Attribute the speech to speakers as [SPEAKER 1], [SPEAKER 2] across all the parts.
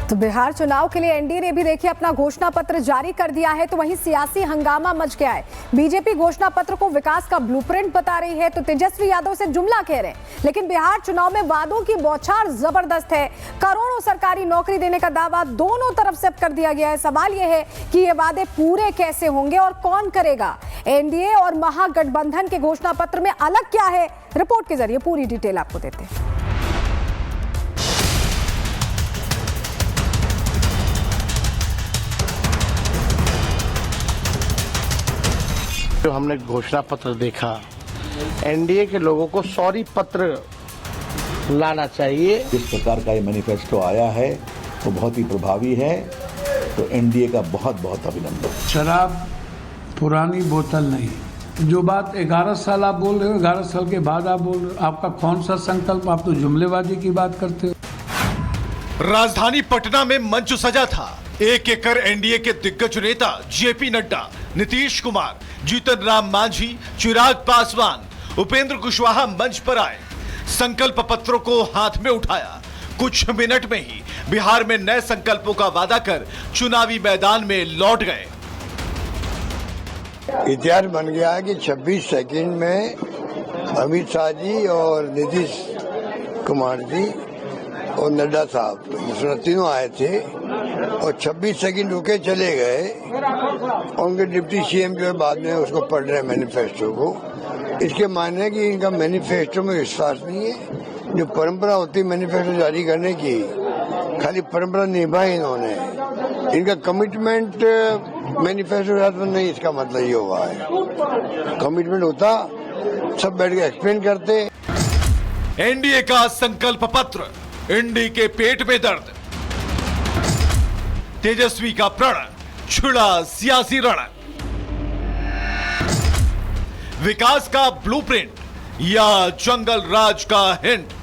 [SPEAKER 1] तो बिहार चुनाव के लिए एनडीए ने भी देखिए अपना घोषणा पत्र जारी कर दिया है, तो वहीं सियासी हंगामा मच गया है। बीजेपी घोषणा पत्र को विकास का ब्लूप्रिंट बता रही है, तो तेजस्वी यादव से जुमला कह रहे हैं। लेकिन बिहार चुनाव में वादों की बौछार जबरदस्त है। करोड़ों सरकारी नौकरी देने का दावा दोनों तरफ से कर दिया गया है। सवाल यह है कि ये वादे पूरे कैसे होंगे और कौन करेगा। एनडीए और महागठबंधन के घोषणा पत्र में अलग क्या है, रिपोर्ट के जरिए पूरी डिटेल आपको देते हैं।
[SPEAKER 2] जो हमने घोषणा पत्र देखा, एनडीए के लोगों को सॉरी पत्र लाना चाहिए।
[SPEAKER 3] जिस प्रकार का ये मैनिफेस्टो आया है वो बहुत ही प्रभावी है, तो एनडीए का बहुत बहुत अभिनंदन।
[SPEAKER 4] शराब पुरानी बोतल नहीं। जो बात 11 साल आप बोल रहे हो, 11 साल के बाद आप बोल रहे हो, आपका कौन सा संकल्प? आप तो जुमलेबाजी की बात करते हो।
[SPEAKER 5] राजधानी पटना में मंच सजा था। एक एक कर एनडीए के दिग्गज नेता जेपी नड्डा, नीतीश कुमार, जीतन राम मांझी, चिराग पासवान, उपेंद्र कुशवाहा मंच पर आए। संकल्प पत्रों को हाथ में उठाया। कुछ मिनट में ही बिहार में नए संकल्पों का वादा कर चुनावी मैदान में लौट गए।
[SPEAKER 6] इतिहास बन गया है कि 26 सेकंड में अमित शाह जी और नीतीश कुमार जी और नड्डा साहब, इसमें तीनों आए थे और 26 सेकंड रुके चले गए। उनके डिप्टी सीएम जो है बाद में उसको पढ़ रहे मैनिफेस्टो को। इसके मायने है कि इनका मैनिफेस्टो में विश्वास नहीं है। जो परंपरा होती है मैनिफेस्टो जारी करने की, खाली परंपरा निभाई इन्होंने। इनका कमिटमेंट मैनिफेस्टो नहीं, इसका मतलब ये हुआ है। कमिटमेंट होता सब बैठ के एक्सप्लेन करते।
[SPEAKER 5] एनडीए का संकल्प पत्र, एनडीए के पेट में दर्द, तेजस्वी का प्रण, छिड़ा सियासी रण, विकास का ब्लूप्रिंट या जंगल राज का हिंट।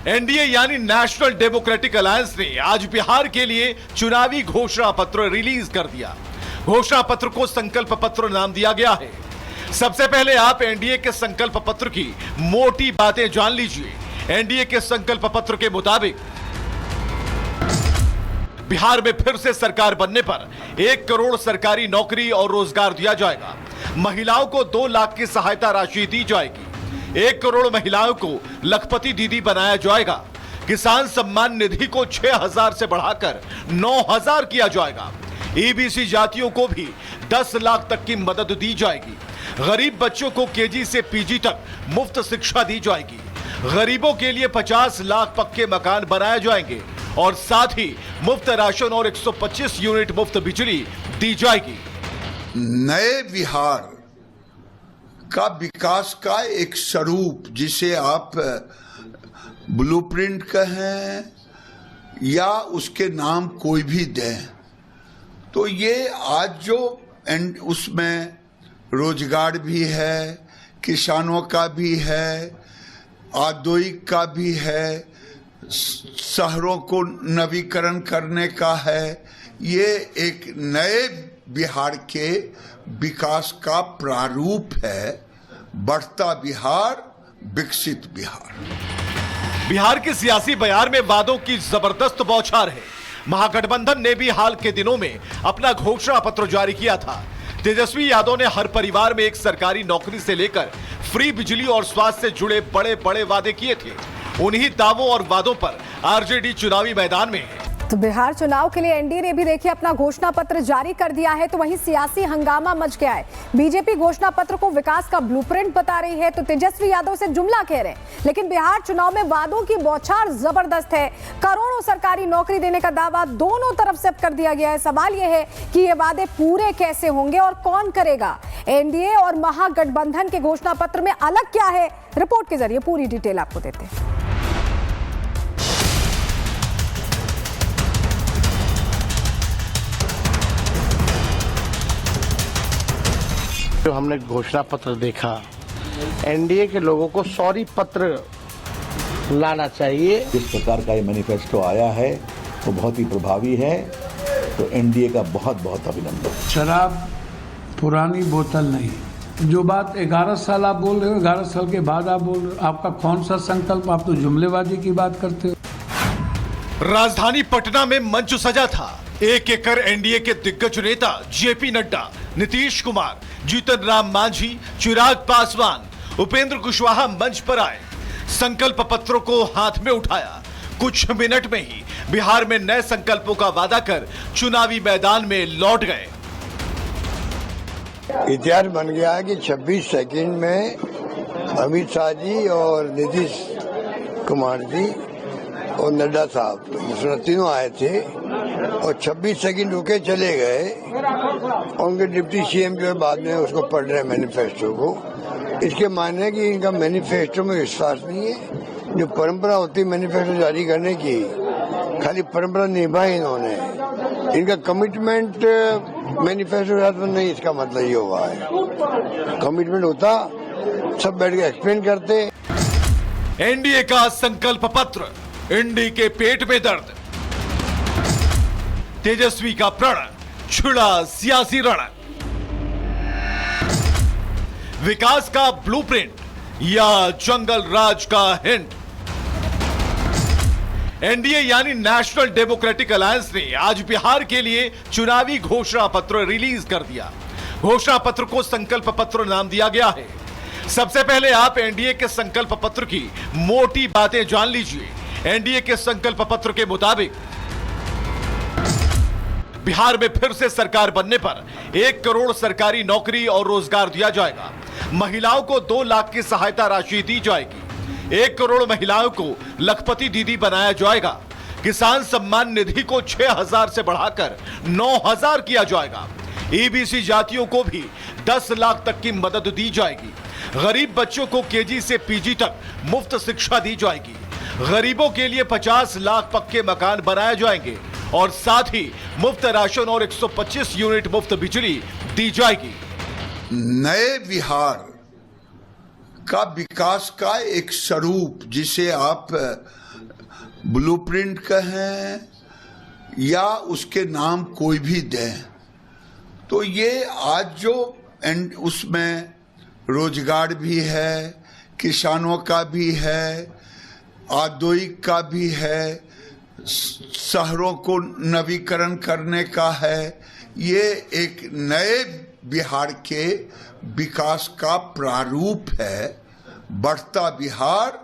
[SPEAKER 5] एनडीए यानी नेशनल डेमोक्रेटिक अलायंस ने आज बिहार के लिए चुनावी घोषणा पत्र रिलीज कर दिया। घोषणा पत्र को संकल्प पत्र नाम दिया गया है। सबसे पहले आप एनडीए के संकल्प पत्र की मोटी बातें जान लीजिए। एनडीए के संकल्प पत्र के मुताबिक बिहार में फिर से सरकार बनने पर 1 करोड़ सरकारी नौकरी और रोजगार दिया जाएगा। महिलाओं को 2 लाख की सहायता राशि दी जाएगी। 1 करोड़ महिलाओं को लखपति दीदी बनाया जाएगा। किसान सम्मान निधि को 6,000 से बढ़ाकर 9,000 किया जाएगा। ईबीसी जातियों को भी 10 लाख तक की मदद दी जाएगी। गरीब बच्चों को केजी से पीजी तक मुफ्त शिक्षा दी जाएगी। गरीबों के लिए 50 लाख पक्के मकान बनाए जाएंगे और साथ ही मुफ्त राशन और 125 यूनिट मुफ्त बिजली दी जाएगी।
[SPEAKER 7] नए बिहार का विकास का एक स्वरूप, जिसे आप ब्लूप्रिंट कहें या उसके नाम कोई भी दें, तो ये आज जो उसमें रोजगार भी है, किसानों का भी है, औद्योगिक का भी है, शहरों को नवीकरण करने का है। ये एक नए बिहार के विकास का प्रारूप है। बढ़ता बिहार, विकसित बिहार।
[SPEAKER 5] बिहार के सियासी बयार में वादों की जबरदस्त बौछार है। महागठबंधन ने भी हाल के दिनों में अपना घोषणा पत्र जारी किया था। तेजस्वी यादव ने हर परिवार में एक सरकारी नौकरी से लेकर फ्री बिजली और स्वास्थ्य से जुड़े बड़े बड़े वादे किए थे। उन्हीं दावों और वादों पर आरजेडी चुनावी मैदान में है।
[SPEAKER 1] तो बिहार चुनाव के लिए एनडीए ने भी देखिए अपना घोषणा पत्र जारी कर दिया है, तो वहीं सियासी हंगामा मच गया है। बीजेपी घोषणा पत्र को विकास का ब्लूप्रिंट बता रही है, तो तेजस्वी यादव से जुमला कह रहे हैं। लेकिन बिहार चुनाव में वादों की बौछार जबरदस्त है। करोड़ों सरकारी नौकरी देने का दावा दोनों तरफ से कर दिया गया है। सवाल यह है कि ये वादे पूरे कैसे होंगे और कौन करेगा। एनडीए और महागठबंधन के घोषणा पत्र में अलग क्या है, रिपोर्ट के जरिए पूरी डिटेल आपको देते हैं।
[SPEAKER 2] जो हमने घोषणा पत्र देखा, एनडीए के लोगों को सॉरी पत्र लाना चाहिए।
[SPEAKER 3] जिस प्रकार का ये मैनिफेस्टो आया है वो बहुत ही प्रभावी है, तो एनडीए का बहुत बहुत अभिनंदन।
[SPEAKER 4] शराब पुरानी बोतल नहीं। जो बात 11 साल आप बोल रहे हो, 11 साल के बाद आप बोल रहे हो, आपका कौन सा संकल्प? आप तो जुमलेबाजी की बात करते हो।
[SPEAKER 5] राजधानी पटना में मंच सजा था। एक एकड़ एनडीए के दिग्गज नेता जेपी नड्डा, नीतीश कुमार, जीतन राम मांझी, चिराग पासवान, उपेंद्र कुशवाहा मंच पर आए। संकल्प पत्रों को हाथ में उठाया। कुछ मिनट में ही बिहार में नए संकल्पों का वादा कर चुनावी मैदान में लौट गए।
[SPEAKER 6] इतिहास बन गया है कि 26 सेकंड में अमित शाह जी और नीतीश कुमार जी और नड्डा साहब, जिसमें तीनों आए थे और 26 सेकंड रुके चले गए। उनके डिप्टी सीएम जो है बाद में उसको पढ़ रहे मैनिफेस्टो को। इसके मायने है कि इनका मैनिफेस्टो में विश्वास नहीं है। जो परंपरा होती है मैनिफेस्टो जारी करने की, खाली परंपरा निभाई इन्होंने। इनका कमिटमेंट मैनिफेस्टो नहीं, इसका मतलब ये हुआ है। कमिटमेंट होता सब बैठ के एक्सप्लेन करते।
[SPEAKER 5] एनडीए का संकल्प पत्र, एनडीए के पेट में दर्द, तेजस्वी का प्रण, छिड़ा सियासी रण, विकास का ब्लूप्रिंट या जंगल राज का हिंट। एनडीए यानी नेशनल डेमोक्रेटिक अलायंस ने आज बिहार के लिए चुनावी घोषणा पत्र रिलीज कर दिया। घोषणा पत्र को संकल्प पत्र नाम दिया गया है। सबसे पहले आप एनडीए के संकल्प पत्र की मोटी बातें जान लीजिए। एनडीए के संकल्प पत्र के मुताबिक बिहार में फिर से सरकार बनने पर 1 करोड़ सरकारी नौकरी और रोजगार दिया जाएगा। महिलाओं को 2 लाख की सहायता राशि दी जाएगी। 1 करोड़ महिलाओं को लखपति दीदी बनाया जाएगा। किसान सम्मान निधि को 6,000 से बढ़ाकर 9,000 किया जाएगा। ईबीसी जातियों को भी 10 लाख तक की मदद दी जाएगी। गरीब बच्चों को केजी से पीजी तक मुफ्त शिक्षा दी जाएगी। गरीबों के लिए 50 लाख पक्के मकान बनाए जाएंगे और साथ ही मुफ्त राशन और 125 यूनिट मुफ्त बिजली दी जाएगी।
[SPEAKER 7] नए बिहार का विकास का एक स्वरूप, जिसे आप ब्लूप्रिंट कहें या उसके नाम कोई भी दें, तो ये आज जो उसमें रोजगार भी है, किसानों का भी है, औद्योगिक का भी है, शहरों को नवीकरण करने का है। ये एक नए बिहार के विकास का प्रारूप है। बढ़ता बिहार,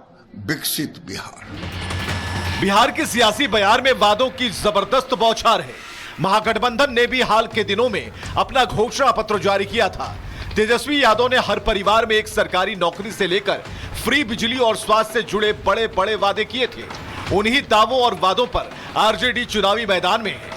[SPEAKER 7] विकसित बिहार।
[SPEAKER 5] बिहार की सियासी बयार में वादों की जबरदस्त बौछार है। महागठबंधन ने भी हाल के दिनों में अपना घोषणा पत्र जारी किया था। तेजस्वी यादव ने हर परिवार में एक सरकारी नौकरी से लेकर फ्री बिजली और स्वास्थ्य से जुड़े बड़े बड़े वादे किए थे। उन्हीं दावों और वादों पर आरजेडी चुनावी मैदान में है।